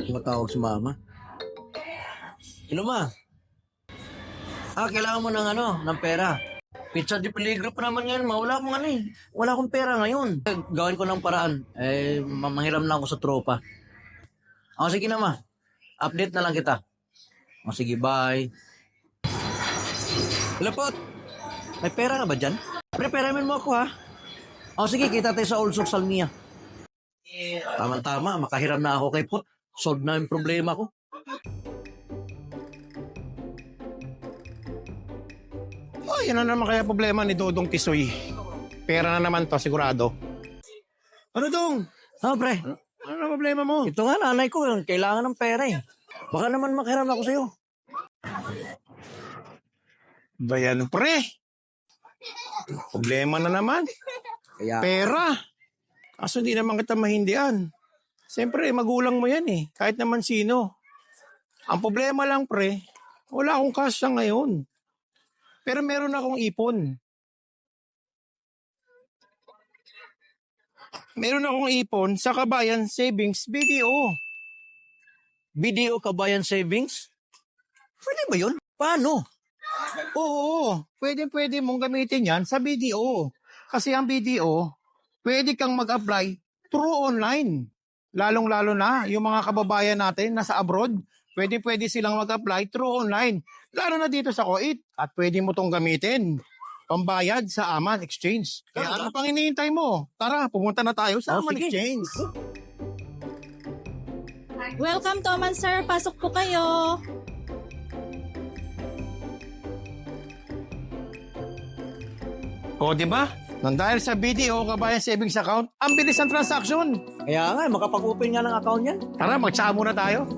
Tumatawag si mama. Hello, ma. Kailangan mo ng ng pera. Pizza di peligro pa naman ngayon, ma. Wala akong Wala akong pera ngayon. Gawin ko ng paraan. Manghiram na ako sa tropa. Sige na, ma. Update na lang kita. Sige, bye. Hello, Pot. May pera ka ba dyan? Preparamin mo ako, ha? Sige, kita tayo sa Old Salmia. Tama-tama, makahiram na ako kay Pot. Solve na yung problema ko. Yan na naman kaya problema ni Dodong Tisoy. Pera na naman to, sigurado. Ano dong? Pre. Ano na problema mo? Ito nga, nanay ko, kailangan ng pera eh. Baka naman makahiram ako sa'yo. Bayan, pre. Problema na naman. Kaya, Pera. Kaso hindi naman kita mahindian. Siyempre, magulang mo yan eh. Kahit naman sino. Ang problema lang, pre, wala akong cash sa ngayon. Pero meron akong ipon. Meron akong ipon sa Kabayan Savings BDO. BDO Kabayan Savings? Pwede ba yun? Paano? Oo, pwede mong gamitin yan sa BDO. Kasi ang BDO, pwede kang mag-apply through online. Lalong-lalo na yung mga kababayan natin nasa abroad, pwede silang mag-apply through online. Lalo na dito sa Kuwait. At pwede mo tong gamitin. Pambayad sa Aman Exchange. Kaya ano pang hinihintay mo? Tara, pumunta na tayo sa Aman sige. Exchange. Welcome to Oman, sir. Pasok po kayo. O, di ba? Nang dahil sa BDO Kabayan Savings Account, ang bilis ng transaction. Kaya nga, makapag-open nga ng account yan. Tara, magtsaka muna tayo.